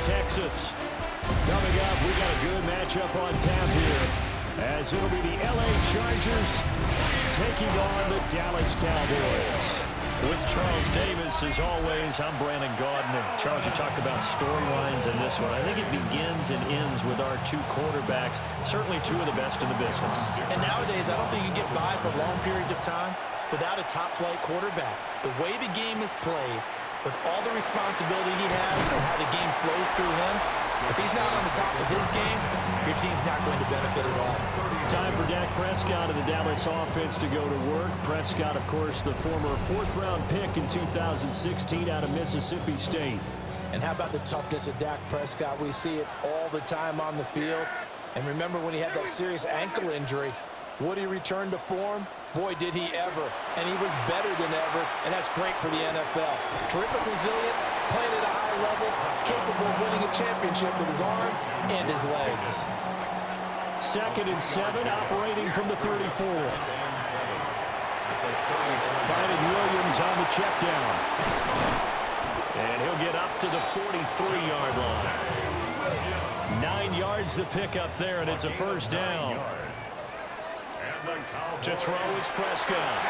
Texas. Coming up, we got a good matchup on tap here, as it'll be the LA Chargers taking on the Dallas Cowboys. With Charles Davis, as always, I'm Brandon Gaudin. Charles, you talk about storylines in this one. I think it begins and ends with our two quarterbacks, certainly two of the best in the business. And nowadays, I don't think you can get by for long periods of time without a top-flight quarterback. The way the game is played, with all the responsibility he has and how the game flows through him, if he's not on the top of his game, your team's not going to benefit at all. Time for Dak Prescott and the Dallas offense to go to work. Prescott, of course, the former fourth-round pick in 2016 out of Mississippi State. And how about the toughness of Dak Prescott? We see it all the time on the field. And remember when he had that serious ankle injury, would he return to form? Boy, did he ever. And he was better than ever, and that's great for the NFL. Terrific resilience, playing at a high level, capable of winning a championship with his arm and his legs. 2nd and 7, operating from the 34. Finding Williams on the check down. And he'll get up to the 43-yard line. 9 yards to pick up there, and it's a first down. To throw is Prescott.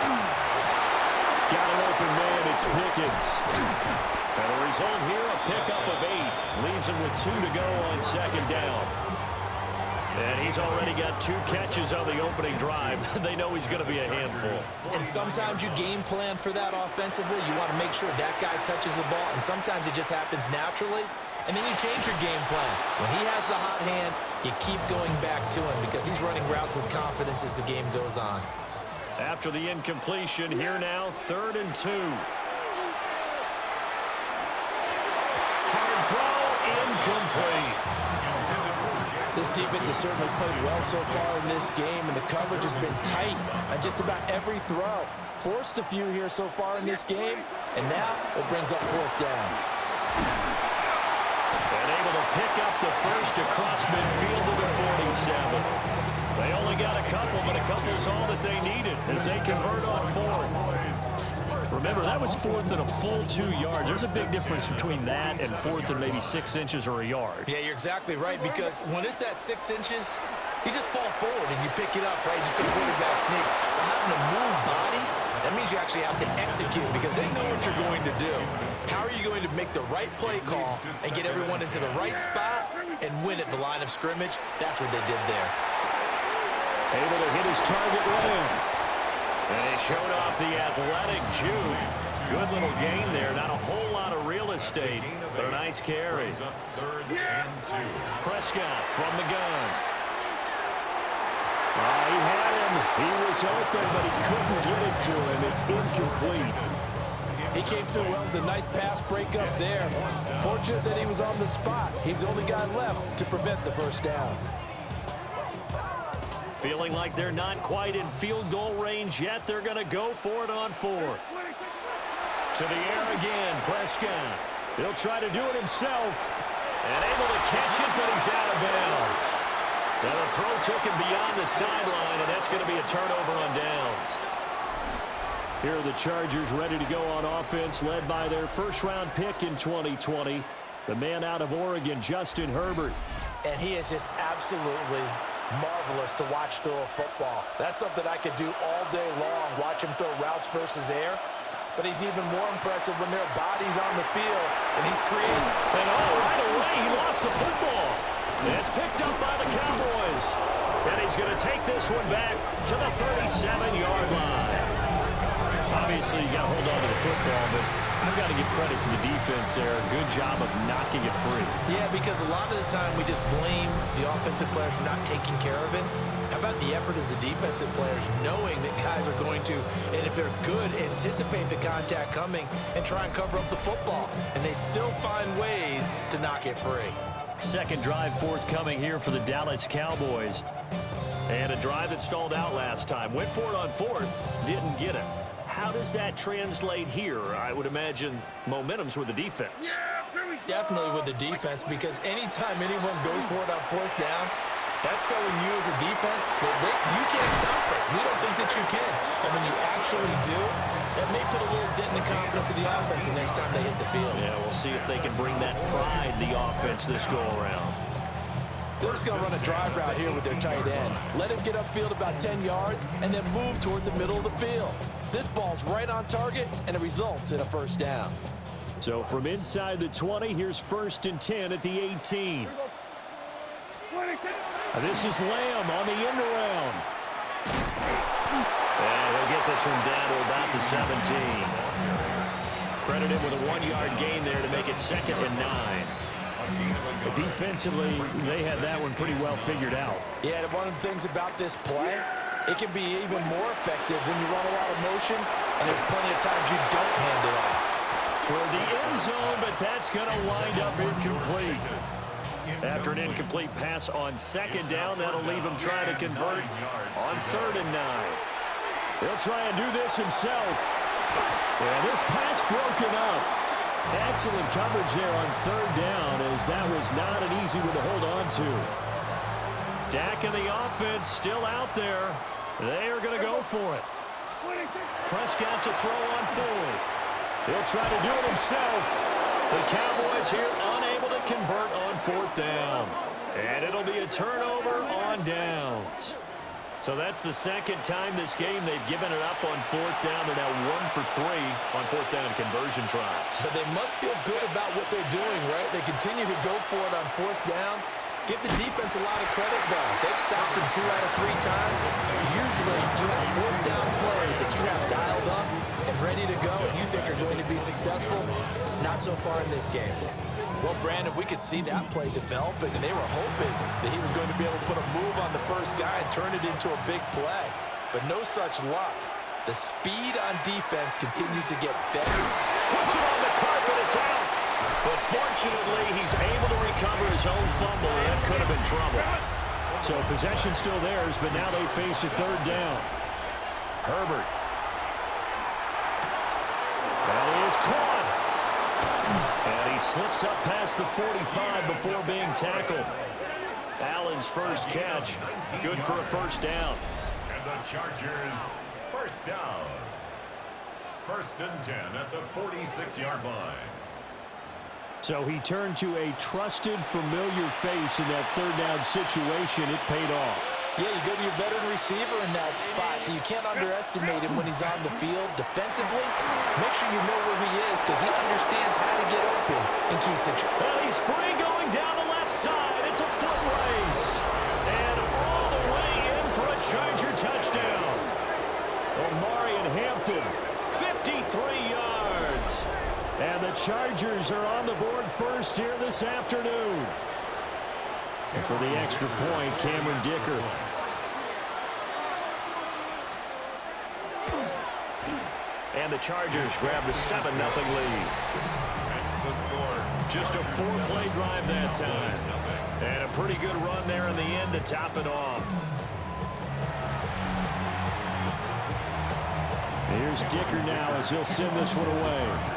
Got an open man, it's Pickens. And the result here, a pickup of 8. Leaves him with 2 to go on 2nd down. And he's already got 2 catches on the opening drive. They know he's going to be a handful. And sometimes you game plan for that offensively. You want to make sure that guy touches the ball, and sometimes it just happens naturally. And then you change your game plan. When he has the hot hand, you keep going back to him because he's running routes with confidence as the game goes on. After the incompletion, here now, 3rd and 2. Hard throw, incomplete. This defense has certainly played well so far in this game, and the coverage has been tight on just about every throw. Forced a few here so far in this game, and now it brings up 4th down. And able to pick up the first across midfield to the 47. They only got a couple, but a couple's all that they needed as they convert on 4th. Remember, that was 4th and a full 2 yards. There's a big difference between that and 4th and maybe 6 inches or a yard. Yeah, you're exactly right, because when it's that 6 inches, you just fall forward and you pick it up, right? Just go quarterback sneak. But having to move bodies, that means you actually have to execute because they know what you're going to do. How are you going to make the right play call and get everyone into the right spot and win at the line of scrimmage? That's what they did there. Able to hit his target running. And they showed off the athletic juke. Good little gain there. Not a whole lot of real estate, but a nice carry. Prescott from the gun. He had him. He was open, but he couldn't get it to him. It's incomplete. He came through well with a nice pass breakup there. Fortunate that he was on the spot. He's the only guy left to prevent the first down. Feeling like they're not quite in field goal range yet. They're going to go for it on 4th. To the air again, Prescott. He'll try to do it himself. And able to catch it, but he's out of bounds. Now the throw took him beyond the sideline, and that's going to be a turnover on downs. Here are the Chargers ready to go on offense, led by their first-round pick in 2020, the man out of Oregon, Justin Herbert. And he is just absolutely marvelous to watch throw a football. That's something I could do all day long, watch him throw routes versus air. But he's even more impressive when there are bodies on the field, and he's creating. And right away, he lost the football. And it's picked up by the Cowboys. And he's going to take this one back to the 37-yard line. Obviously, you got to hold on to the football, but I've got to give credit to the defense there. Good job of knocking it free. Yeah, because a lot of the time we just blame the offensive players for not taking care of it. How about the effort of the defensive players knowing that guys are going to, and if they're good, anticipate the contact coming and try and cover up the football. And they still find ways to knock it free. Second drive forthcoming here for the Dallas Cowboys. And a drive that stalled out last time. Went for it on 4th, didn't get it. How does that translate here? I would imagine momentum's with the defense. Definitely with the defense, because anytime anyone goes for it on 4th down, that's telling you as a defense that you can't stop us. We don't think that you can. And when you actually do, It may put a little dent in the confidence of the offense the next time they hit the field. Yeah, we'll see if they can bring that pride in the offense this go-around. They're just going to run a drive route here with their tight end. Let him get upfield about 10 yards and then move toward the middle of the field. This ball's right on target, and it results in a first down. So from inside the 20, here's 1st and 10 at the 18. This is Lamb on the end around. And he'll get this one down to about the 17. Credit him with a 1-yard gain there to make it 2nd and 9. Defensively, they had that one pretty well figured out. Yeah, and one of the things about this play, it can be even more effective when you run a lot of motion, and there's plenty of times you don't hand it off. Toward the end zone, but that's going to wind up incomplete. After an incomplete pass on 2nd down, that'll leave him trying to convert on 3rd and 9. He'll try and do this himself. And this pass broken up. Excellent coverage there on 3rd down, as that was not an easy one to hold on to. Dak and the offense still out there. They are going to go for it. Prescott to throw on 4th. He'll try to do it himself. The Cowboys here unable to convert on 4th down. And it'll be a turnover on downs. So that's the 2nd time this game they've given it up on 4th down. They're now 1 for 3 on 4th down conversion tries. But they must feel good about what they're doing, right? They continue to go for it on 4th down. Give the defense a lot of credit, though. They've stopped him 2 out of 3 times. Usually, you have 4th down plays that you have dialed up and ready to go, and you think are going to be successful. Not so far in this game. Well, Brandon, we could see that play developing, and they were hoping that he was going to be able to put a move on the first guy and turn it into a big play. But no such luck. The speed on defense continues to get better. Puts it on the carpet, it's out. But fortunately, he's able to recover his own fumble. That could have been trouble. So possession still theirs, but now they face a 3rd down. Herbert. That is caught. And he slips up past the 45 before being tackled. Allen's first catch, good for a 1st down. And the Chargers, 1st down. 1st and 10 at the 46-yard line. So he turned to a trusted, familiar face in that 3rd down situation. It paid off. Yeah, you go to your veteran receiver in that spot, so you can't underestimate him when he's on the field. Defensively, make sure you know where he is, because he understands how to get open in key situations. And he's free going down the left side. It's a foot race. And all the way in for a Charger touchdown. Omarion Hampton, 53 yards. And the Chargers are on the board first here this afternoon. And for the extra point, Cameron Dicker. And the Chargers grab the 7-0 lead. That's the score. Just a 4-play drive that time. And a pretty good run there in the end to top it off. Here's Dicker now as he'll send this one away.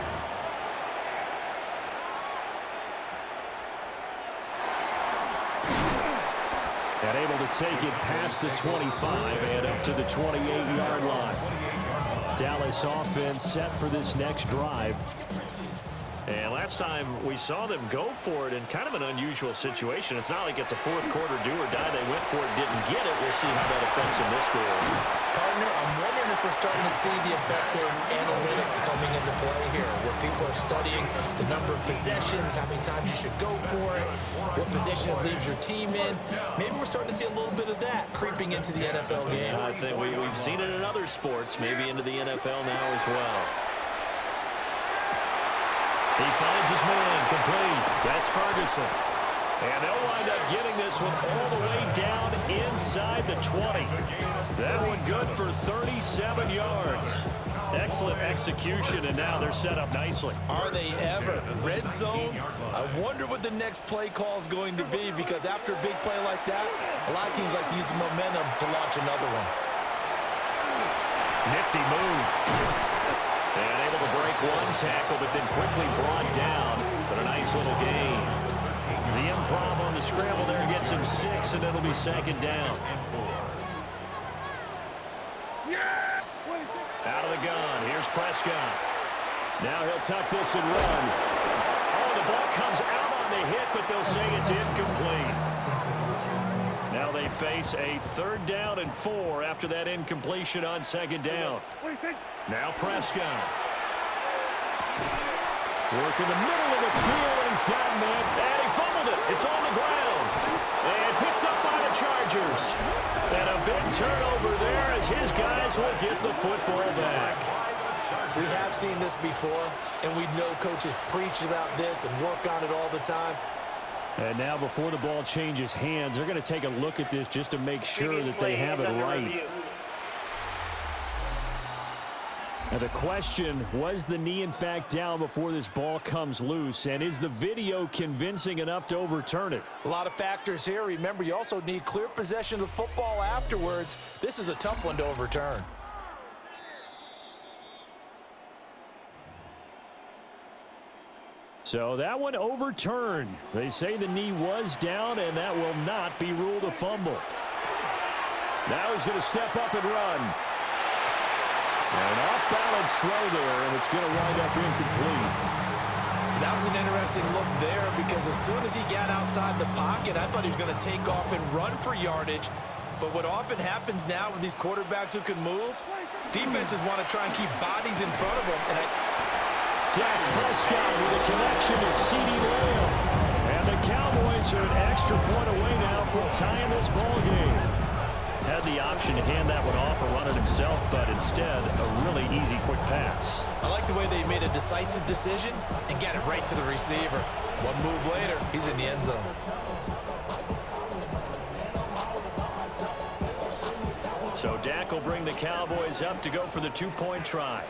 And able to take it past the 25 and up to the 28-yard line. Dallas offense set for this next drive. And last time we saw them go for it in kind of an unusual situation. It's not like it's a 4th quarter do or die. They went for it, didn't get it. We'll see how that affects them this score. Partner, I'm wondering if we're starting to see the effects of analytics coming into play here, where people are studying the number of possessions, how many times you should go for it, what position it leaves your team in. Maybe we're starting to see a little bit of that creeping into the NFL game. I think we've seen it in other sports, maybe into the NFL now as well. He finds his man, complete. That's Ferguson. And they'll wind up getting this one all the way down inside the 20. That one good for 37 yards. Excellent execution, and now they're set up nicely. Are they ever? Red zone? I wonder what the next play call is going to be, because after a big play like that, a lot of teams like to use the momentum to launch another one. Nifty move. And able to break one tackle, but then quickly brought down. But a nice little gain. The improv on the scramble there gets him 6, and it'll be 2nd down. Out of the gun, here's Prescott. Now he'll tuck this and run. Oh, the ball comes out on the hit, but they'll say it's incomplete. Now they face a 3rd down and 4 after that incompletion on 2nd down. Now Prescott. Work in the middle of the field, and he's gotten it. And he fumbled it. It's on the ground. And picked up by the Chargers. And a big turnover there as his guys will get the football back. We have seen this before, and we know coaches preach about this and work on it all the time. And now before the ball changes hands, they're going to take a look at this just to make sure that they have it right. Now the question, was the knee in fact down before this ball comes loose? And is the video convincing enough to overturn it? A lot of factors here. Remember, you also need clear possession of the football afterwards. This is a tough one to overturn. So that one overturned. They say the knee was down, and that will not be ruled a fumble. Now he's going to step up and run. An off-balance throw there, and it's going to wind up incomplete. That was an interesting look there because as soon as he got outside the pocket, I thought he was going to take off and run for yardage. But what often happens now with these quarterbacks who can move, defenses want to try and keep bodies in front of them. And Dak Prescott with a connection to CeeDee Lamb. And the Cowboys are an extra point away now from tying this ball game. Had the option to hand that one off or run it himself, but instead, a really easy quick pass. I like the way they made a decisive decision and got it right to the receiver. One move later, he's in the end zone. So Dak will bring the Cowboys up to go for the 2-point try.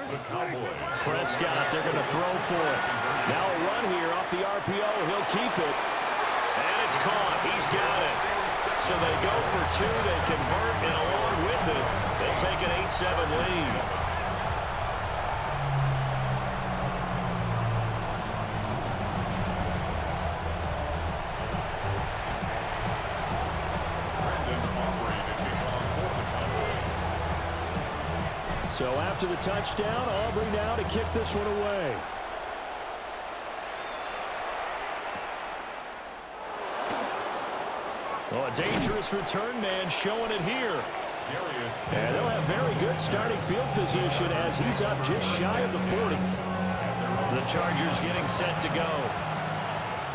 The Cowboys. Prescott, they're going to throw for it. Now a run here off the RPO. He'll keep it. And it's caught. He's got it. So they go for 2. They convert, and along with it, they take an 8-7 lead. So after the touchdown, Aubrey now to kick this one away. Oh, a dangerous return man showing it here. And they'll have very good starting field position as he's up just shy of the 40. The Chargers getting set to go.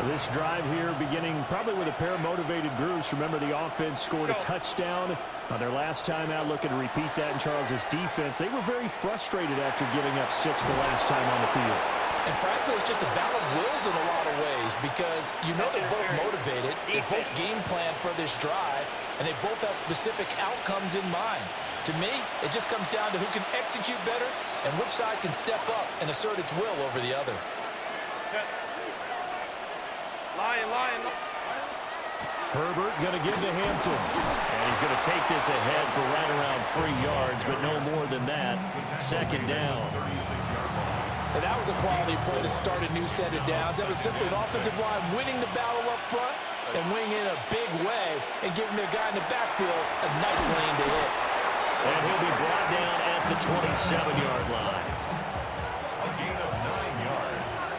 This drive here beginning probably with a pair of motivated groups. Remember, the offense scored a touchdown on their last time out. Looking to repeat that in Charles' defense. They were very frustrated after giving up 6 the last time on the field. And frankly, it's just a battle of wills in a lot of ways because you know they're both motivated, they both game plan for this drive, and they both have specific outcomes in mind. To me, it just comes down to who can execute better and which side can step up and assert its will over the other. Herbert going to give to Hampton. And he's going to take this ahead for right around 3 yards, but no more than that. 2nd down. And that was a quality play to start a new set of downs. That was simply an offensive line winning the battle up front and winning in a big way and giving their guy in the backfield a nice lane to hit. And he'll be brought down at the 27-yard line. A gain of 9 yards.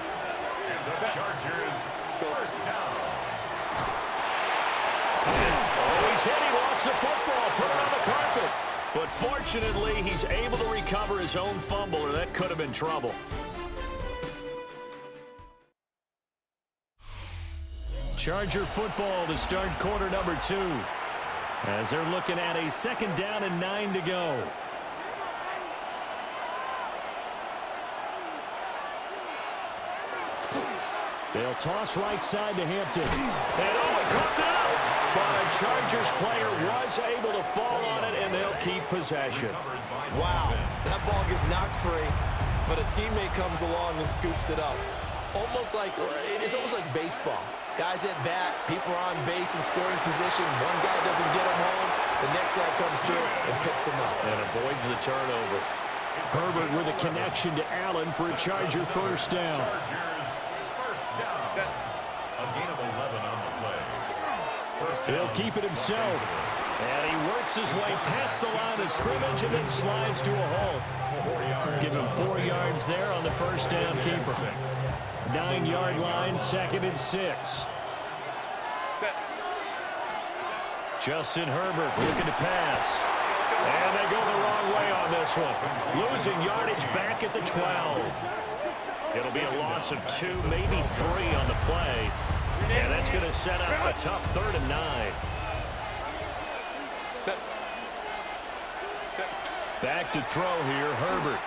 And the Chargers, 1st down. He's hit. He lost the football. Put it on the carpet. But fortunately, he's able to recover his own fumble, or that could have been trouble. Charger football to start quarter number 2. As they're looking at a 2nd down and 9 to go. They'll toss right side to Hampton. And oh, it cooked out. But a Chargers player was able to fall on it, and they'll keep possession. Wow, that ball gets knocked free, but a teammate comes along and scoops it up. It's almost like baseball. Guys at bat, people are on base in scoring position. One guy doesn't get him home. The next guy comes through and picks him up. And avoids the turnover. Herbert with a connection to Allen for a Charger 1st down. Chargers, 1st down. A gain of 11 on the play. 1st down. He'll keep it himself. And he works his way past the line of scrimmage and then slides to a halt. Give him 4 yards there on the first down keeper. 9-yard line, 2nd and 6. Justin Herbert looking to pass. And they go the wrong way on this one. Losing yardage back at the 12. It'll be a loss of 2, maybe 3 on the play. And that's going to set up a tough 3rd and 9. Back to throw here, Herbert.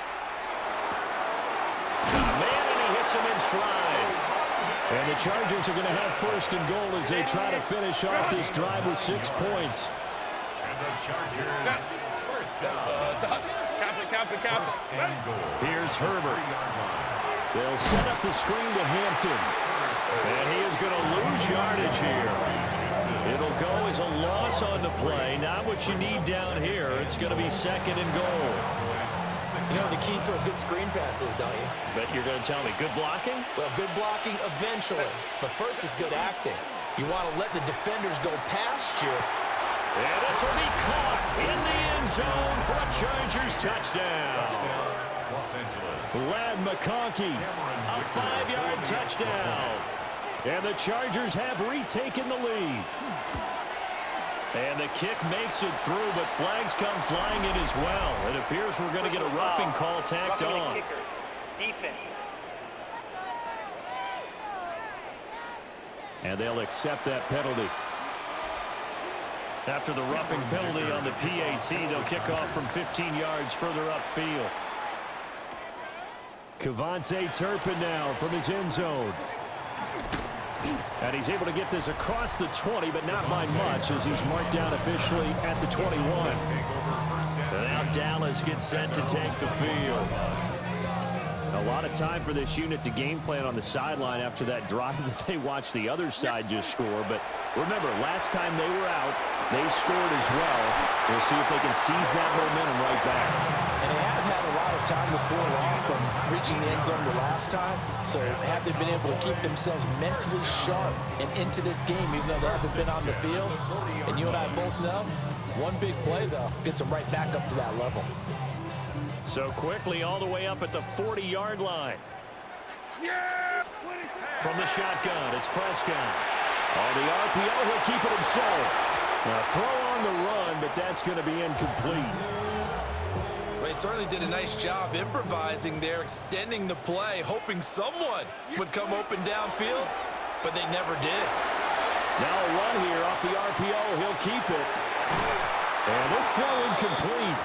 Man, and he hits him in stride. And the Chargers are going to have 1st and goal as they try to finish off this drive with 6 points. And the Chargers, first down. Here's Herbert. They'll set up the screen to Hampton. And he is going to lose yardage here. It'll go as a loss on the play. Not what you need down here. It's going to be 2nd and goal. You know the key to a good screen pass is, don't you? But you're going to tell me good blocking? Well, good blocking eventually. But first is good acting. You want to let the defenders go past you. And this will be caught in the end zone for a Chargers touchdown. Los Angeles. Ladd McConkey, a 5-yard touchdown. And the Chargers have retaken the lead. And the kick makes it through, but flags come flying in as well. It appears we're going to get a roughing call tacked on. And they'll accept that penalty. After the roughing penalty on the PAT, they'll kick off from 15 yards further upfield. KaVontae Turpin now from his end zone. And he's able to get this across the 20, but not by much as he's marked down officially at the 21. And now Dallas gets set to take the field. A lot of time for this unit to game plan on the sideline after that drive that they watched the other side just score. But remember, last time they were out, they scored as well. We'll see if they can seize that momentum right back. And they have had a lot of time to cool off from reaching the end zone the last time. So have they been able to keep themselves mentally sharp and into this game, even though they haven't been on the field? And you and I both know, one big play, though, gets them right back up to that level. So quickly all the way up at the 40-yard line. From the shotgun, it's Prescott. On the RPO, he'll keep it himself. Now throw on the run, but that's going to be incomplete. Well, they certainly did a nice job improvising there, extending the play, hoping someone would come open downfield, but they never did. Now a run here off the RPO. He'll keep it. And this throw incomplete.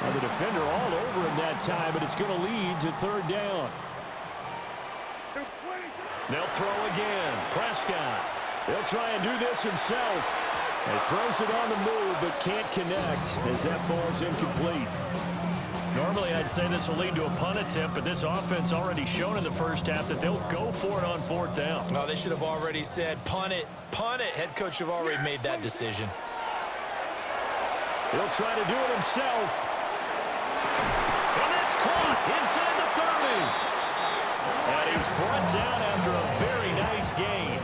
Well, the defender all over him that time, but it's going to lead to 3rd down. They'll throw again. Prescott. He'll try and do this himself. And throws it on the move, but can't connect as that falls incomplete. Normally, I'd say this will lead to a punt attempt, but this offense already shown in the first half that they'll go for it on 4th down. Well, they should have already said, punt it, punt it. Head coach have already made that decision. He'll try to do it himself. And that's caught inside the 30. And he's brought down after a very nice gain.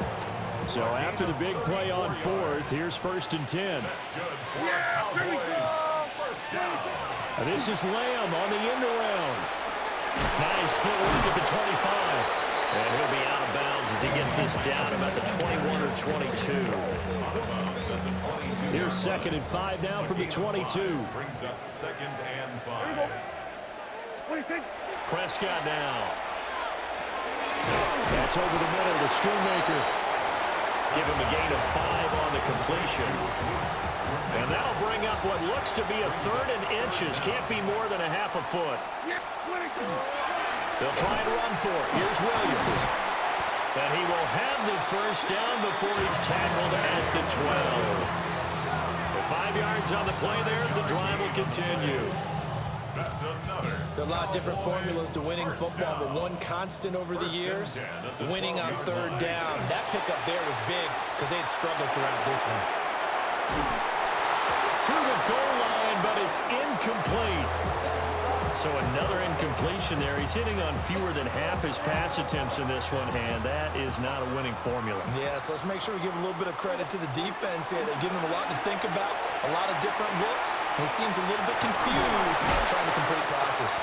So after the big play on 4th, here's 1st and 10. And this is Lamb on the end around. Nice footwork at the 25. And he'll be out of bounds as he gets this down about the 21 or 22. Here's 2nd and 5 now from the 22. Brings up 2nd and 5. Prescott now. That's over the middle to Schoonmaker. Give him a gain of 5 on the completion. And that'll bring up what looks to be a 3rd and inches. Can't be more than a half a foot. They'll try and run for it. Here's Williams. And he will have the 1st down before he's tackled at the 12. 5 yards on the play there as the drive will continue. That's another. There are a lot of different formulas to winning football, but one constant over the years, winning on 3rd down. That pickup there was big because they had struggled throughout this one. To the goal line, but it's incomplete. So another incompletion there. He's hitting on fewer than half his pass attempts in this one, and that is not a winning formula. Yeah, so let's make sure we give a little bit of credit to the defense here. They're giving him a lot to think about, a lot of different looks, and he seems a little bit confused trying to complete passes.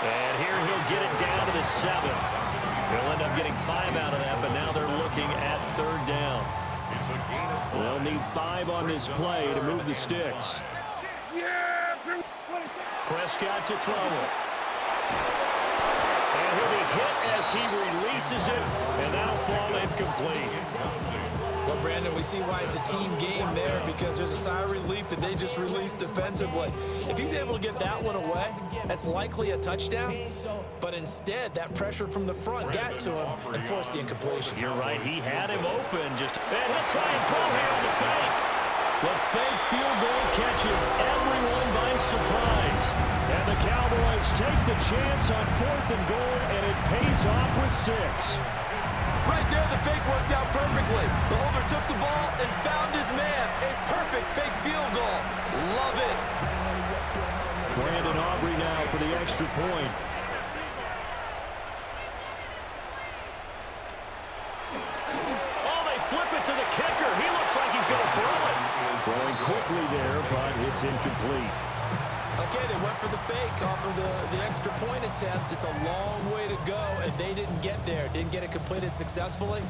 And here he'll get it down to the 7. They'll end up getting 5 out of that, but now they're looking at 3rd down. They'll need 5 on this play to move the sticks. Prescott to throw it. And he'll be hit as he releases it, and that'll fall incomplete. Well, Brandon, we see why it's a team game there, because there's a sigh of relief that they just released defensively. If he's able to get that one away, that's likely a touchdown. But instead, that pressure from the front got to him and forced the incompletion. You're right. He had him open. And he'll try and throw here on the fake. The fake field goal catches everyone by surprise. And the Cowboys take the chance on 4th and goal, and it pays off with 6. Right there, the fake worked out perfectly. The holder took the ball and found his man. A perfect fake field goal. Love it. Brandon Aubrey now for the extra point. Oh, they flip it to the kicker. He looks like he's going to throw it. Throwing quickly there, but it's incomplete. Okay, they went for the fake off of the extra point attempt. It's a long way to go, and they didn't get there. Didn't get it completed successfully.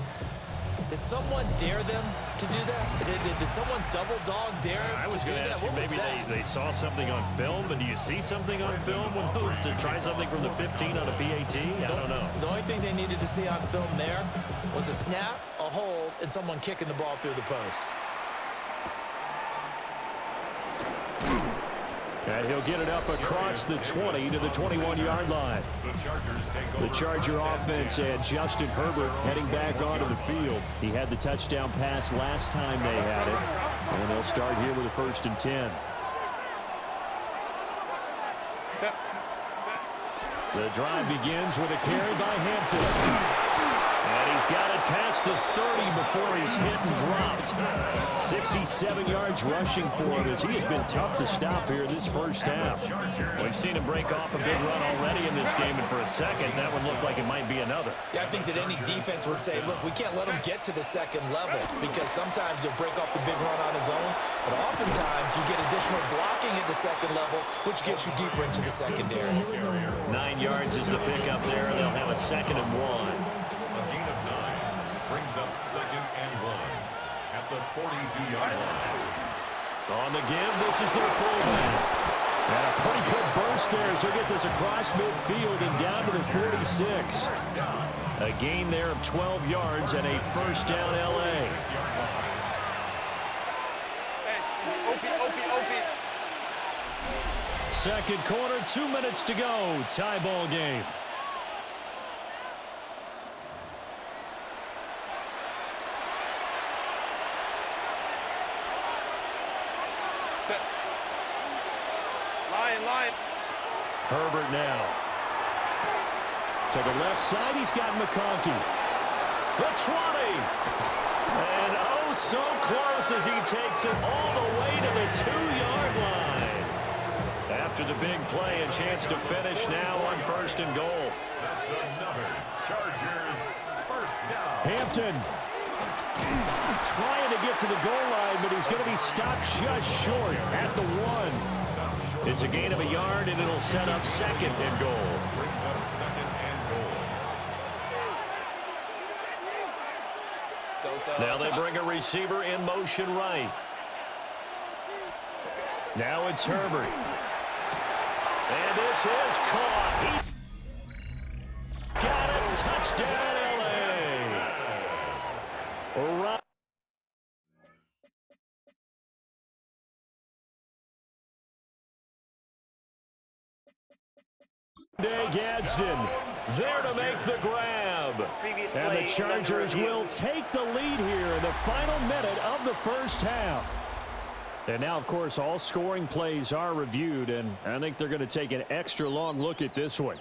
Did someone dare them to do that? Did someone double dog dare them I was to do going to that? ask you, maybe they saw something on film, but do you see something on film when it was to try something from the 15 on a PAT? I don't know. The only thing they needed to see on film there was a snap, a hold, and someone kicking the ball through the post. And he'll get it up across the 20 to the 21-yard line. The Charger offense had Justin Herbert heading back onto the field. He had the touchdown pass last time they had it. And they'll start here with a 1st and 10. The drive begins with a carry by Hampton. And he's got it past the 30 before he's hit and dropped. 67 yards rushing for him as he has been tough to stop here this first half. We've seen him break off a big run already in this game, and for a second, that would look like it might be another. Yeah, I think that any defense would say, look, we can't let him get to the 2nd level, because sometimes he'll break off the big run on his own, but oftentimes you get additional blocking at the 2nd level, which gets you deeper into the secondary. 9 yards is the pickup there, and they'll have a 2nd and 1. Brings up 2nd and 1 at the 42-yard line. On the give, this is their fullback. And a pretty good burst there as he'll get this across midfield and down to the 46. A gain there of 12 yards and a 1st down L.A. Second quarter, 2 minutes to go. Tie ball game. Line. Herbert now. To the left side, he's got McConkey. The 20. And oh, so close as he takes it all the way to the 2-yard line. After the big play, a chance to finish now on 1st and goal. That's another Chargers 1st down. Hampton trying to get to the goal line, but he's going to be stopped just short at the 1. It's a gain of a yard, and it'll set up 2nd and goal. Brings up 2nd and goal. Now they bring a receiver in motion right. Now it's Herbert. And this is caught. He got it. Touchdown, L.A. Right. Gadsden there to make the grab. And the Chargers will take the lead here in the final minute of the first half. And now, of course, all scoring plays are reviewed, and I think they're going to take an extra long look at this one.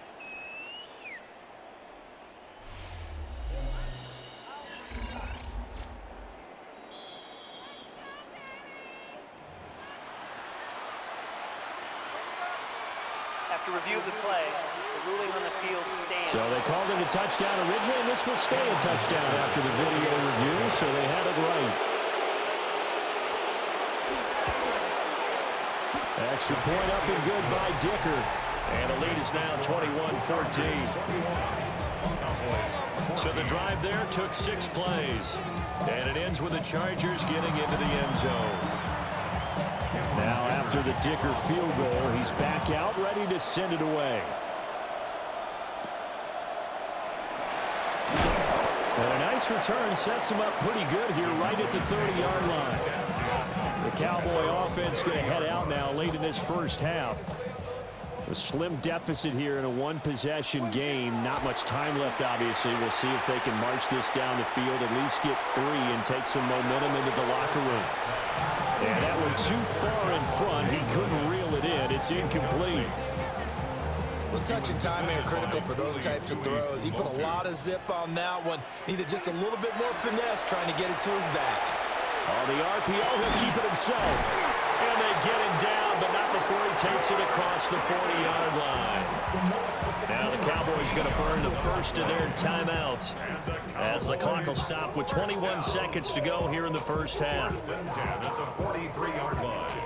After After review of the play, the ruling on the field stands. So they called it a touchdown originally, and this will stay a touchdown after the video review, so they had it right. Extra point up and good by Dicker. And the lead is now 21-14. So the drive there took 6 plays. And it ends with the Chargers getting into the end zone. Now after the Dicker field goal, he's back out, ready to send it away. And a nice return sets him up pretty good here right at the 30-yard line. The Cowboy offense going to head out now late in this first half. A slim deficit here in a one-possession game. Not much time left, obviously. We'll see if they can march this down the field, at least get 3 and take some momentum into the locker room. And that one too far in front. He couldn't reel it in. It's incomplete. Well, touch and timing are critical for those types of throws. He put a lot of zip on that one. Needed just a little bit more finesse trying to get it to his back. On the RPO, he'll keep it himself. And they get him down, but not before he takes it across the 40-yard line. Now the Cowboys going to burn the first of their timeouts as the clock will stop with 21 seconds to go here in the first half. 1st and 10 at the 43-yard line.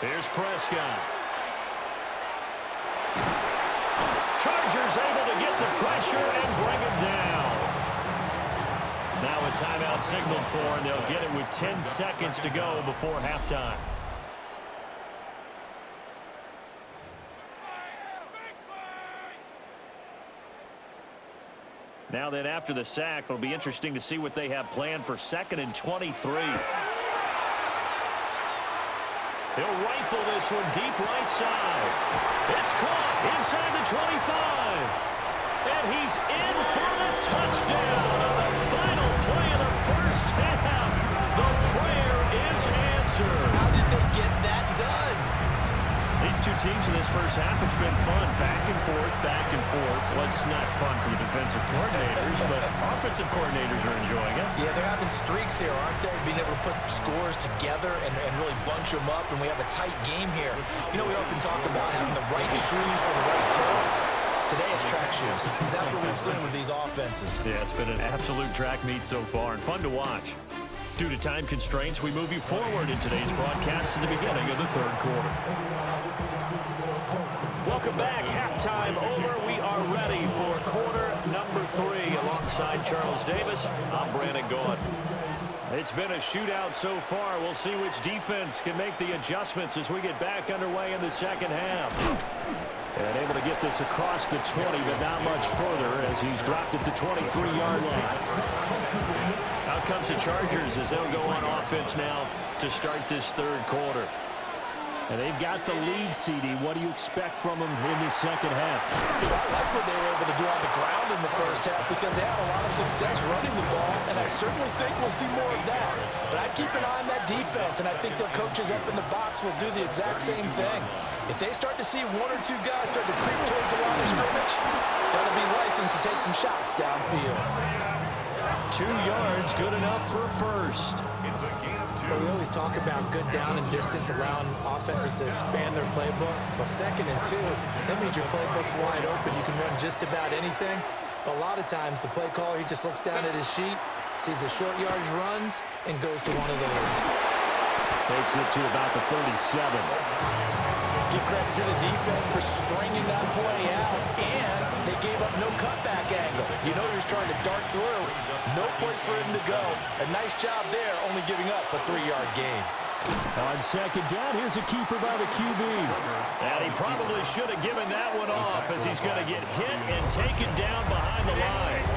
Here's Prescott. Chargers able to get the pressure and bring him down. Now a timeout signaled for, and they'll get it with 10 seconds to go before halftime. Now then, after the sack, it'll be interesting to see what they have planned for 2nd and 23. He'll rifle this one deep right side. It's caught inside the 25. And he's in for the touchdown on the final play of the first half. The prayer is answered. How did they get that done? These two teams in this first half, it's been fun. Back and forth, back and forth. Well, it's not fun for the defensive coordinators, but offensive coordinators are enjoying it. Yeah, they're having streaks here, aren't they? Being able to put scores together and really bunch them up, and we have a tight game here. You know, we often talk about having the right shoes for the right turf. Today it's track shoes. That's what we've seen with these offenses. Yeah, it's been an absolute track meet so far and fun to watch. Due to time constraints, we move you forward in today's broadcast to the beginning of the third quarter. Welcome back. Halftime over. We are ready for quarter number 3. Alongside Charles Davis, I'm Brandon Gaudin. It's been a shootout so far. We'll see which defense can make the adjustments as we get back underway in the second half. And able to get this across the 20, but not much further as he's dropped it to 23-yard line. Out comes the Chargers as they'll go on offense now to start this third quarter. And they've got the lead, CD. What do you expect from them in this second half? I like what they were able to do on the ground in the first half because they had a lot of success running the ball, and I certainly think we'll see more of that. But I'd keep an eye on that defense, and I think their coaches up in the box will do the exact same thing. If they start to see 1 or 2 guys start to creep towards the line of scrimmage, that'll be license to take some shots downfield. 2 yards, good enough for a first. It's a gain of 2. But we always talk about good down and distance, allowing offenses to expand their playbook. Well, 2nd and 2, that means your playbook's wide open. You can run just about anything. But a lot of times, the play caller, he just looks down at his sheet, sees the short yardage runs, and goes to one of those. Takes it to about the 37. Give credit to the defense for stringing that play out, and they gave up no cutback angle. You know you're trying to dart through. No place for him to go. A nice job there, only giving up a 3-yard gain. On second down, here's a keeper by the QB. And he probably should have given that one off as he's going to get hit and taken down behind the line.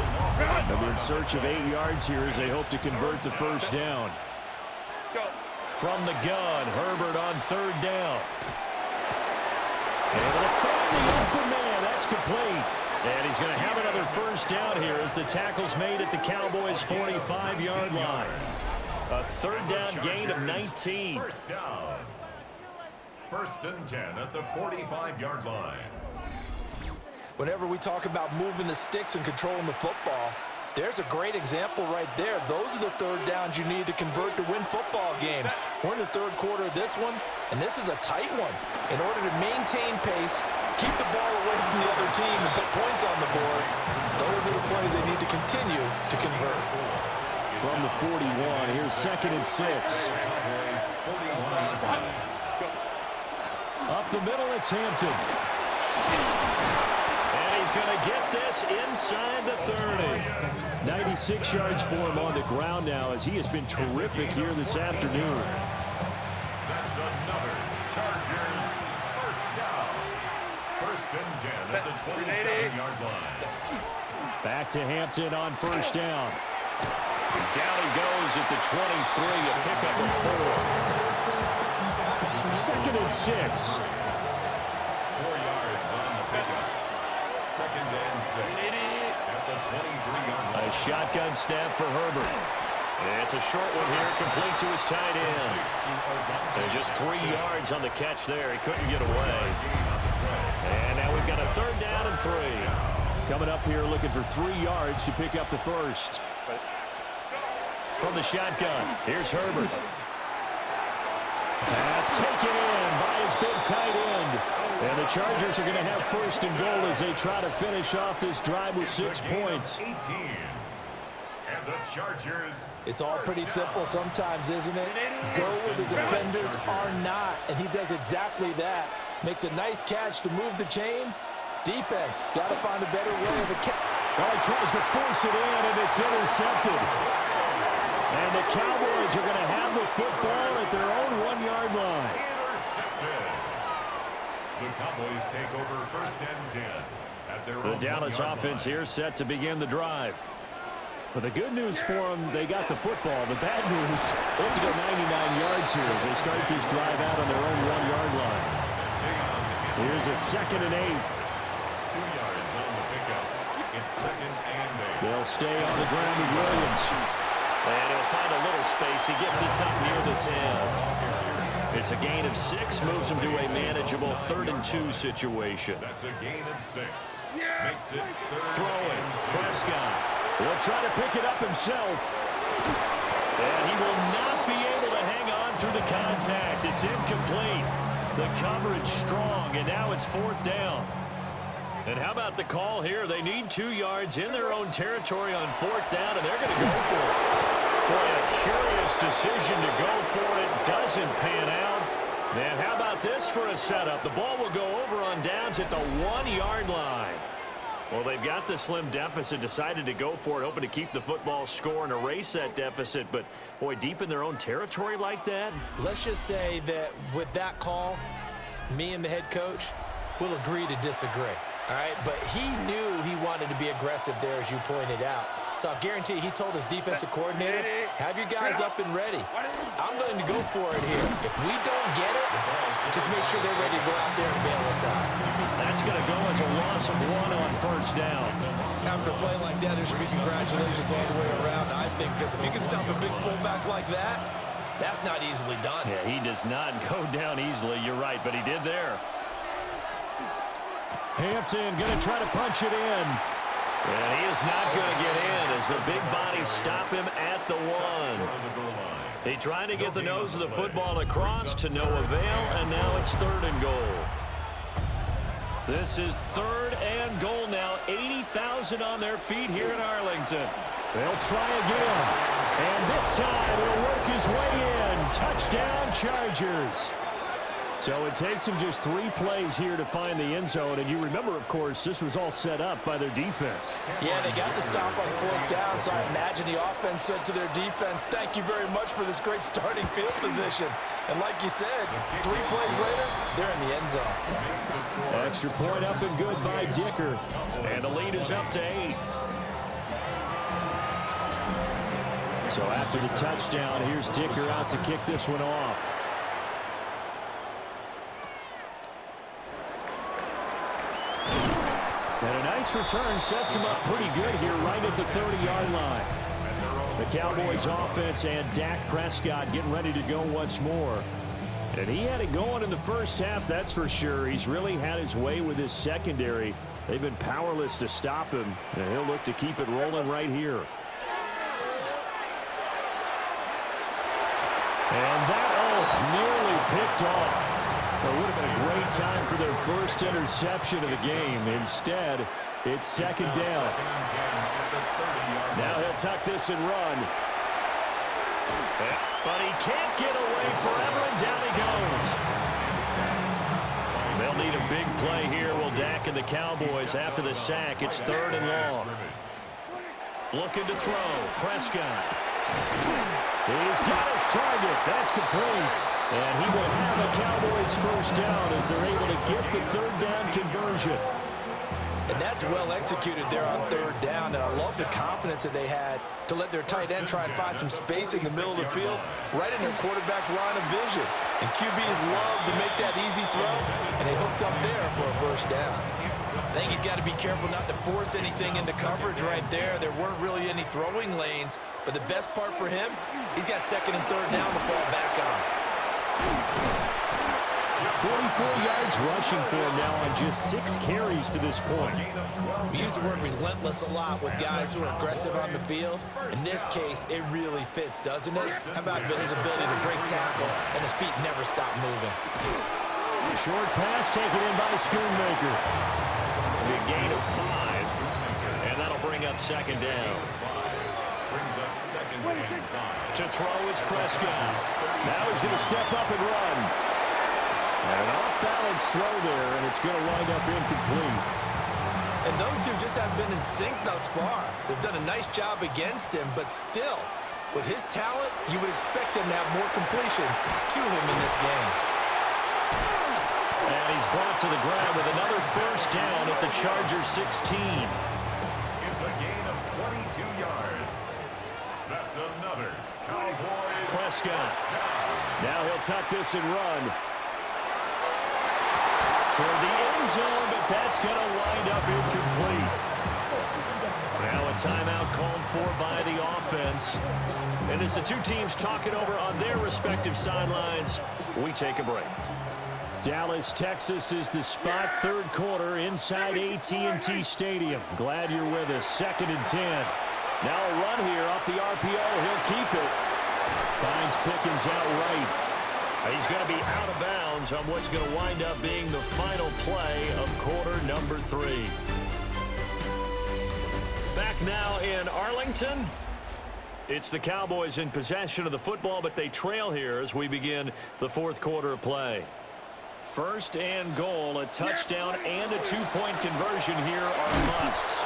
They're in search of 8 yards here as they hope to convert the first down. From the gun, Herbert on third down. Able to find the open man. That's complete. And he's going to have another first down here as the tackle's made at the Cowboys' 45-yard line. A third down gain of 19. First down. 1st and 10 at the 45-yard line. Whenever we talk about moving the sticks and controlling the football, There's a great example right there. Those are the third downs you need to convert to win football games. We're in the third quarter of this one, and this is a tight one. In order to maintain pace, keep the ball away from the other team, and put points on the board, those are the plays they need to continue to convert. From the 41, here's 2nd and 6. Up the middle, it's Hampton. And he's going to get this inside the 30. 96 yards for him on the ground now, as he has been terrific here this afternoon. That's another Chargers first down. 1st and 10 at the 27-yard line. Back to Hampton on first down. Down he goes at the 23, a pickup of 4. 2nd and 6. 4 yards on the pickup. 2nd and 6 at the 23-yard line. A shotgun snap for Herbert. It's a short one here, complete to his tight end. And just 3 yards on the catch there. He couldn't get away. And now we've got a 3rd down and 3. Coming up here looking for 3 yards to pick up the first. From the shotgun, here's Herbert. Pass taken in by his big tight end. And the Chargers are going to have 1st and goal as they try to finish off this drive with 6 points. 18. And the Chargers. It's all pretty simple sometimes, isn't it? Go where the defenders are not, and he does exactly that. Makes a nice catch to move the chains. Defense, got to find a better way of a catch. Well, he tries to force it in, and it's intercepted. And the Cowboys are going to have the football at their own 1-yard line. Intercepted. The Cowboys take over 1st and 10 at their own The Dallas 1-yard offense line. here set to begin the drive. But the good news for them, they got the football. The bad news, they have to go 99 yards here as they start this drive out on their own 1-yard line. Here's a 2nd and 8. 2 yards on the pickup. It's 2nd and 8. They'll stay on the ground with Williams. And he'll find a little space. He gets us up near the 10. It's a gain of 6, moves him to a manageable 3rd and 2 situation. That's a gain of 6. Makes it 3rd Throwing, and 2. Prescott. He'll try to pick it up himself. And he will not be able to hang on through the contact. It's incomplete. The coverage strong, and now it's 4th down. And how about the call here? They need 2 yards in their own territory on 4th down, and they're going to go for it. Boy, a curious decision to go for it. Doesn't pan out. Man, how about this for a setup? The ball will go over on downs at the 1-yard line. Well, they've got the slim deficit, decided to go for it, hoping to keep the football score and erase that deficit. But, boy, deep in their own territory like that? Let's just say that with that call, me and the head coach will agree to disagree. All right, but he knew he wanted to be aggressive there, as you pointed out. So I'll guarantee he told his defensive coordinator, have your guys up and ready. I'm going to go for it here. If we don't get it, just make sure they're ready to go out there and bail us out. That's going to go as a loss of 1 on 1st down. After a play like that, there should be congratulations all the way around, I think, because if you can stop a big fullback like that, that's not easily done. Yeah, he does not go down easily. You're right, but he did there. Hampton going to try to punch it in. And he is not going to get in as the big bodies stop him at the 1. He tried to get the nose of the football across to no avail, and now it's 3rd and goal. This is 3rd and goal now. 80,000 on their feet here in Arlington. They'll try again. And this time he'll work his way in. Touchdown, Chargers. So it takes them just 3 plays here to find the end zone. And you remember, of course, this was all set up by their defense. Yeah, they got the stop on 4th down, so I imagine the offense said to their defense, thank you very much for this great starting field position. And like you said, 3 plays later, they're in the end zone. Extra point up and good by Dicker. And the lead is up to 8. So after the touchdown, here's Dicker out to kick this one off. And a nice return sets him up pretty good here right at the 30-yard line. The Cowboys offense and Dak Prescott getting ready to go once more. And he had it going in the first half, that's for sure. He's really had his way with his secondary. They've been powerless to stop him, and he'll look to keep it rolling right here. And that, nearly picked off. It would have been a great time for their first interception of the game. Instead, it's second down. Now he'll tuck this and run. But he can't get away forever, and down he goes. They'll need a big play here. Will Dak and the Cowboys after the sack. It's third and long. Looking to throw. Prescott. He's got his target. That's complete. And he will have the Cowboys first down as they're able to get the third down conversion. And that's well executed there on third down. And I love the confidence that they had to let their tight end try and find some space in the middle of the field, right in their quarterback's line of vision. And QBs love to make that easy throw, and they hooked up there for a first down. I think he's got to be careful not to force anything into coverage right there. There weren't really any throwing lanes, but the best part for him, he's got second and third down to fall back on. 44 yards rushing for him now on just 6 carries to this point. We use the word relentless a lot with guys who are aggressive on the field. In this case, it really fits, doesn't it? How about his ability to break tackles and his feet never stop moving? Short pass taken in by Schoonmaker. A gain of 5, and that'll bring up second down. Brings up second and 5. To throw is Prescott. Now he's going to step up and run. An off-balance throw there, and it's going to wind up incomplete. And those two just haven't been in sync thus far. They've done a nice job against him, but still, with his talent, you would expect him to have more completions to him in this game. And he's brought to the ground with another first down at the Chargers 16. It's a gain of 22 yards. That's another Cowboys. Prescott. Now he'll tuck this and run. Toward the end zone, but that's going to wind up incomplete. Now a timeout called for by the offense. And as the two teams talk it over on their respective sidelines, we take a break. Dallas, Texas is the spot, third quarter inside AT&T Stadium. Glad you're with us. Second and 10. Now a run here off the RPO. He'll keep it. Finds Pickens outright. He's going to be out of bounds on what's going to wind up being the final play of quarter number 3. Back now in Arlington. It's the Cowboys in possession of the football, but they trail here as we begin the fourth quarter of play. First and goal, a touchdown and a 2-point conversion here are musts.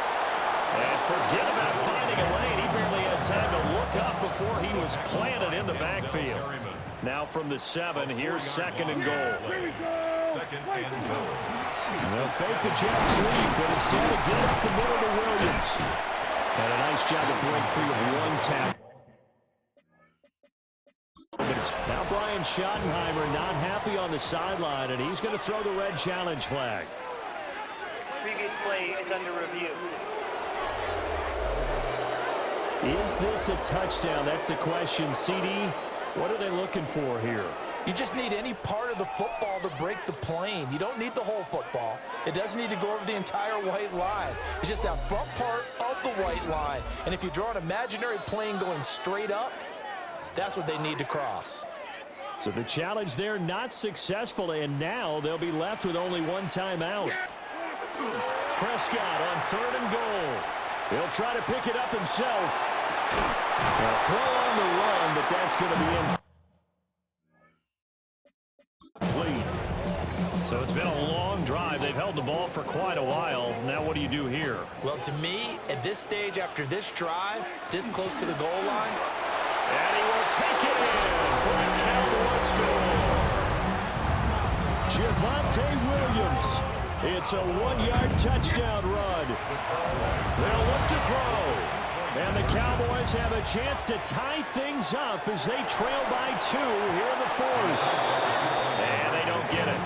And forget about finding a lane. He barely had time to look up before he was planted in the backfield. Now from the 7, here's second and goal. Second and goal. They'll fake the jet sweep, but instead of get up the middle to Williams. And a nice job to break free of one tackle. But it's now Brian Schottenheimer not happy on the sideline, and he's going to throw the red challenge flag. Previous play is under review. Is this a touchdown? That's the question. CD, what are they looking for here? You just need any part of the football to break the plane. You don't need the whole football. It doesn't need to go over the entire white line. It's just that front part of the white line. And if you draw an imaginary plane going straight up, that's what they need to cross. So the challenge there not successful, and now they'll be left with only one timeout. Prescott on third and goal. He'll try to pick it up himself. A throw on the run, but that's going to be incomplete. So it's been a long drive. They've held the ball for quite a while. Now what do you do here? Well, to me, at this stage, after this drive, this close to the goal line, and he will take it in for a Cowboy score. Javonte Williams. It's a 1-yard touchdown run. They'll look to throw. And the Cowboys have a chance to tie things up as they trail by 2 here in the fourth. And they don't get it.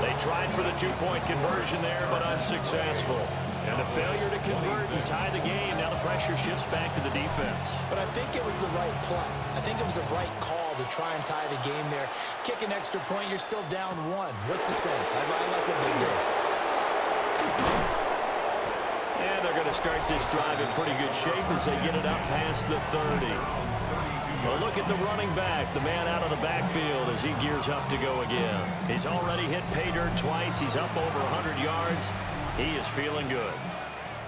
They tried for the 2-point conversion there, but unsuccessful. And a failure to convert and tie the game. Now the pressure shifts back to the defense. but I think it was the right play. I think it was the right call to try and tie the game there. Kick an extra point, you're still down 1. What's the sense? I like what they did. start this drive in pretty good shape as they get it up past the 30. Well, look at the running back, the man out of the backfield as he gears up to go again. He's already hit pay dirt twice. He's up over 100 yards. He is feeling good.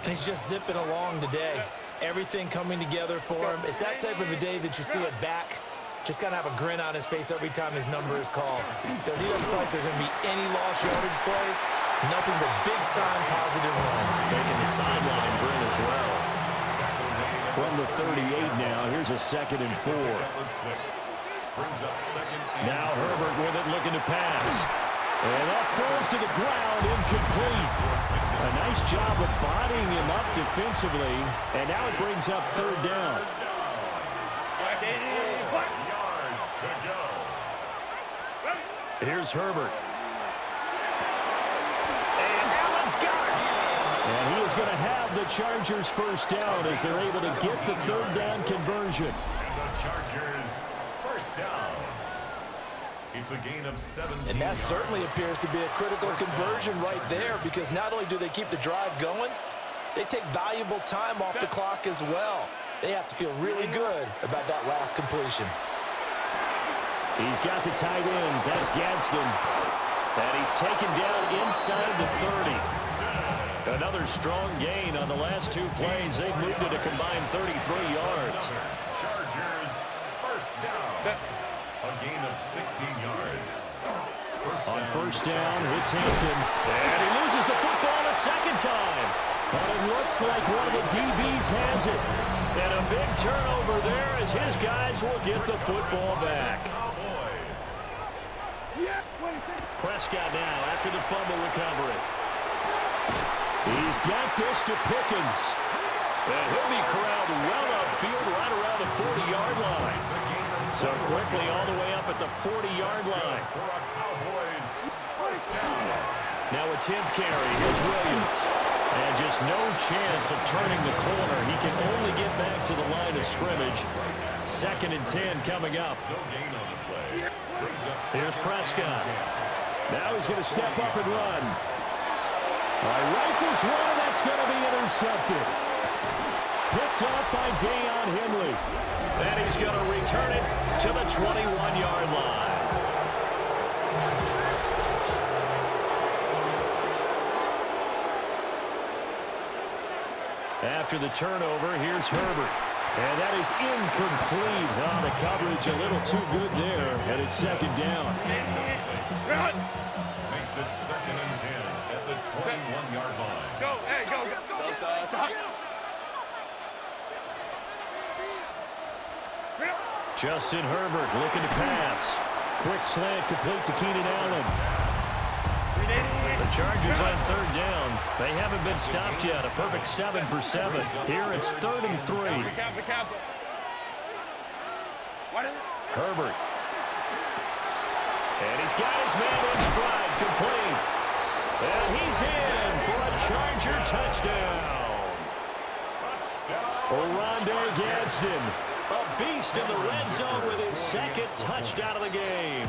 And he's just zipping along today. Everything coming together for him. It's that type of a day that you see a back just kind of have a grin on his face every time his number is called. Because he doesn't feel like there are going to be any lost yardage plays. Nothing but big-time positive runs. Making the sideline grin as well. From the 38 now, here's a 2nd and 4. Now Herbert with it, looking to pass. And that falls to the ground, incomplete. A nice job of bodying him up defensively. And now it brings up 3rd down. Here's Herbert. And Allen's got it. And he is going to have the Chargers first down as they're able to get the 3rd down conversion. And the Chargers first down. It's a gain of 17. And that certainly appears to be a critical conversion right there, because not only do they keep the drive going, they take valuable time off the clock as well. They have to feel really good about that last completion. He's got the tight end. That's Gadsden. And he's taken down inside the 30. Another strong gain on the last 2 plays. They've moved it a combined 33 yards. Chargers first down. A gain of 16 yards. On first down, it's Hampton. And he loses the football a second time. But it looks like one of the DBs has it. And a big turnover there as his guys will get the football back. Prescott now after the fumble recovery. He's got this to Pickens. And he'll be corralled well upfield right around the 40-yard line. So quickly all the way up at the 40-yard line. Now a 10th carry. Here's Williams. And just no chance of turning the corner. He can only get back to the line of scrimmage. 2nd and 10 coming up. Here's Prescott. Now he's going to step up and run. Rifles one, that's going to be intercepted. Picked up by Deion Henley. And he's going to return it to the 21-yard line. After the turnover, here's Herbert. And that is incomplete. Oh, the coverage a little too good there, and it's 2nd down. Makes it 2nd and 10 at the 21-yard line. Go, hey, go, go. Justin Herbert looking to pass. Quick slant complete to Keenan Allen. The Chargers on 3rd down. They haven't been stopped yet. A perfect 7 for 7. Here it's 3rd and 3. Herbert. And he's got his man in stride, complete. And he's in for a Charger touchdown. Oronde Gadsden, a beast in the red zone with his 2nd touchdown of the game.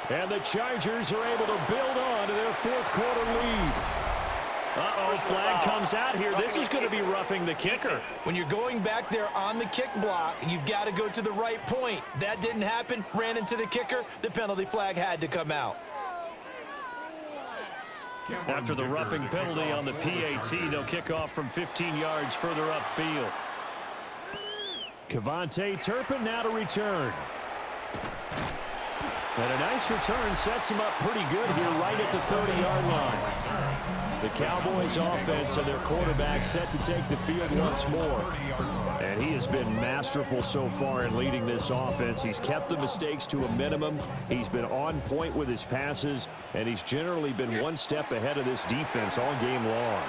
And the Chargers are able to build on to their 4th quarter lead. Uh-oh, flag comes out here. This is going to be roughing the kicker. When you're going back there on the kick block, you've got to go to the right point. That didn't happen. Ran into the kicker. The penalty flag had to come out. After the roughing penalty on the PAT, they'll kick off from 15 yards further upfield. Kevontae Turpin now to return. And a nice return sets him up pretty good here right at the 30-yard line. The Cowboys offense and their quarterback set to take the field once more. And he has been masterful so far in leading this offense. He's kept the mistakes to a minimum. He's been on point with his passes, and he's generally been one step ahead of this defense all game long.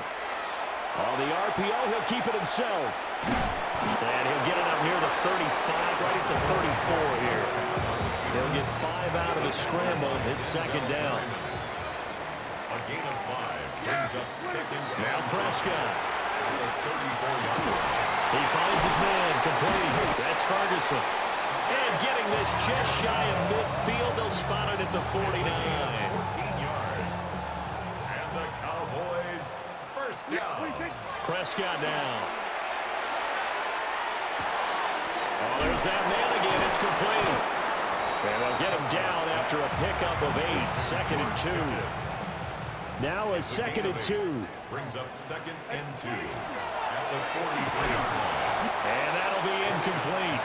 On the RPO, he'll keep it himself. And he'll get it up near the 35, right at the 34 here. He'll get 5 out of the scramble. It's 2nd down. A gain of 5 brings up 2nd down. Now Prescott. He finds his man, complete. That's Ferguson. And getting this just shy of midfield, they'll spot it at the 49. 14 yards. And the Cowboys first First down. Prescott now. Oh, there's that man again. It's complete. And they'll get him down after a pickup of 8. 2nd and 2. Now a 2nd and 2. Brings up 2nd and 2 at the 43-yard line. And that'll be incomplete.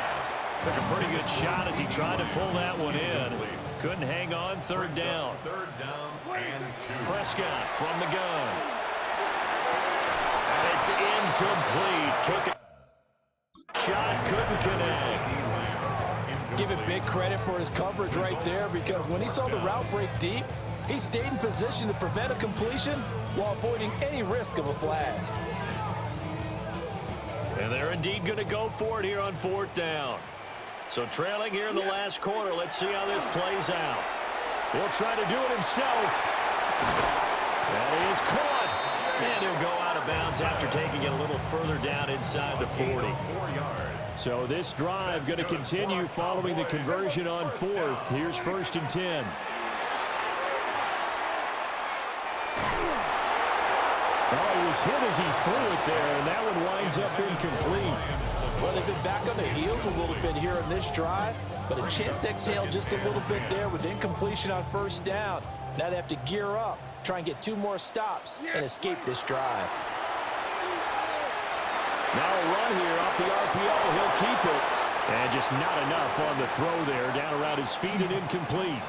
Took a pretty good shot as he tried to pull that one in. Couldn't hang on. 3rd down. 3rd down and 2. Prescott from the gun. And it's incomplete. Took a shot, couldn't connect. Give it big credit for his coverage right there, because when he saw the route break deep, he stayed in position to prevent a completion while avoiding any risk of a flag. And they're indeed going to go for it here on 4th down. So trailing here in the last quarter, let's see how this plays out. He'll try to do it himself. That is caught. And he'll go out of bounds after taking it a little further down inside the 40. 4 yards. So this drive going to continue following the conversion on 4th. Here's 1st and 10. Oh, he was hit as he threw it there, and that one winds up incomplete. Well, they've been back on their heels a little bit here in this drive, but a chance to exhale just a little bit there with incompletion on 1st down. Now they have to gear up, try and get 2 more stops, and escape this drive. Now a run here off the RPO. He'll keep it. And just not enough on the throw there. Down around his feet and incomplete.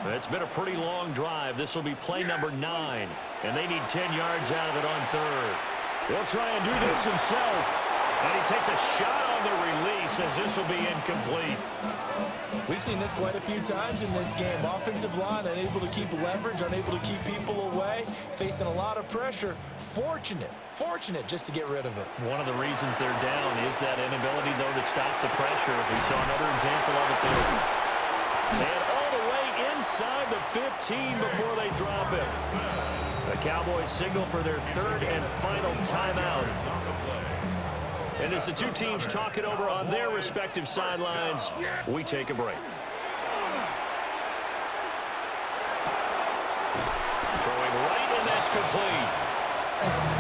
It's been a pretty long drive. This will be play number 9. And they need 10 yards out of it on 3rd. He'll try and do this himself. And he takes a shot on the release as this will be incomplete. We've seen this quite a few times in this game. Offensive line unable to keep leverage, unable to keep people away, facing a lot of pressure. Fortunate just to get rid of it. One of the reasons they're down is that inability, though, to stop the pressure. We saw another example of it there. And all the way inside the 15 before they drop it. The Cowboys signal for their 3rd and final timeout. And as the 2 teams talk it over on their respective sidelines, we take a break. Throwing right, and that's complete.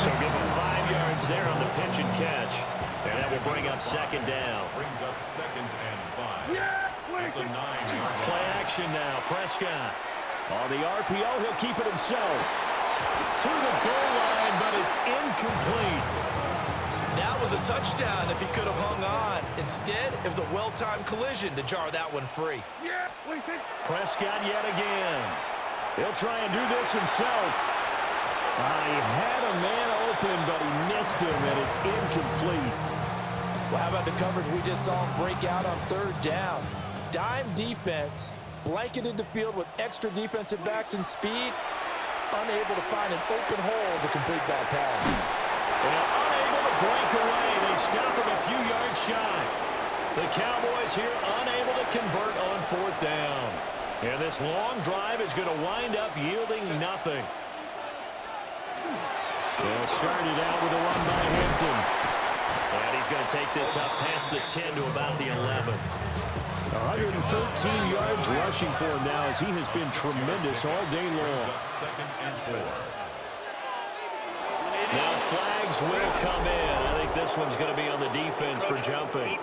So give him 5 yards there on the pitch and catch. And that will bring up 2nd down. Brings up 2nd and 5 at the 9-yard line. Play action now. Prescott. On the RPO, he'll keep it himself. To the goal line, but it's incomplete. That was a touchdown if he could have hung on. Instead, it was a well-timed collision to jar that one free. Prescott yet again. He'll try and do this himself. He had a man open, but he missed him, and it's incomplete. Well, how about the coverage we just saw him break out on 3rd down? Dime defense, blanketed the field with extra defensive backs and speed, unable to find an open hole to complete that pass. Well, unable to break away. They stop him a few yards shy. The Cowboys here unable to convert on 4th down. And this long drive is going to wind up yielding nothing. They'll start it out with a run by Hampton. And he's going to take this up past the 10 to about the 11. 113 yards rushing for him now as he has been tremendous all day long. 2nd and 4. Now flags will come in. I think this one's going to be on the defense for jumping.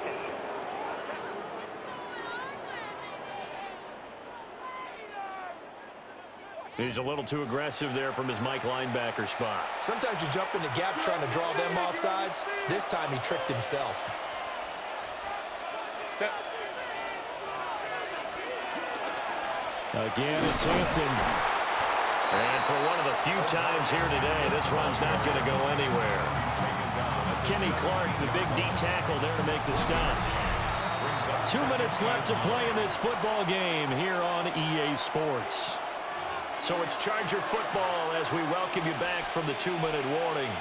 He's a little too aggressive there from his Mike linebacker spot. Sometimes you jump into gaps trying to draw them off sides. This time he tricked himself. Again, it's Hampton. And for one of the few times here today, this run's not going to go anywhere. Kenny Clark, the big D tackle there to make the stop. 2 minutes left to play in this football game here on EA Sports. So it's Charger football as we welcome you back from the 2-minute warning.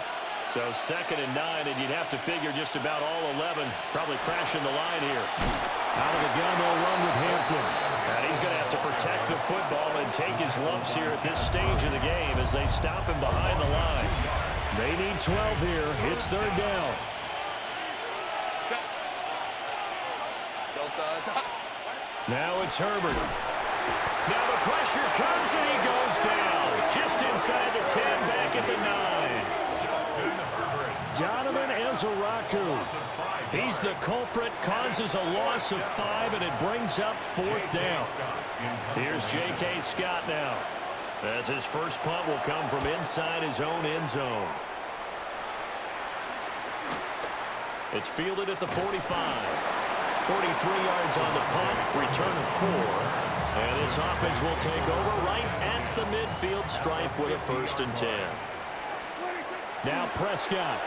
So 2nd and 9, and you'd have to figure just about all 11 probably crashing the line here. Out of the gun, they'll run with Hampton. And he's going to have to protect the football and take his lumps here at this stage of the game as they stop him behind the line. They need 12 here. It's 3rd down. Now it's Herbert. Now the pressure comes and he goes down. Just inside the 10, back at the 9. Donovan Ezeraku. He's the culprit, causes a loss of 5, and it brings up 4th down. Here's J.K. Scott now, as his first punt will come from inside his own end zone. It's fielded at the 45. 43 yards on the punt, return of 4. And this offense will take over right at the midfield stripe with a 1st and 10. Now Prescott.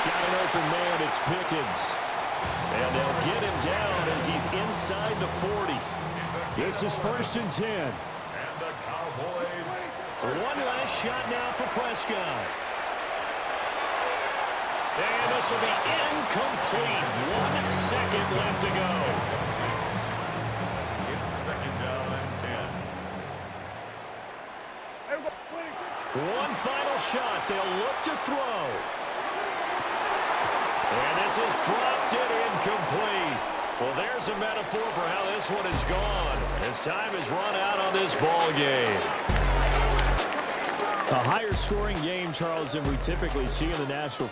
Got an open man, it's Pickens. And they'll get him down as he's inside the 40. This is 1st and 10. And the Cowboys. One last shot now for Prescott. And this will be incomplete. 1 second left to go. It's 2nd down and 10. One final shot. They'll look to throw. And this is dropped it incomplete. Well, there's a metaphor for how this one is gone. As time has run out on this ball game. A higher scoring game, Charles, than we typically see in the National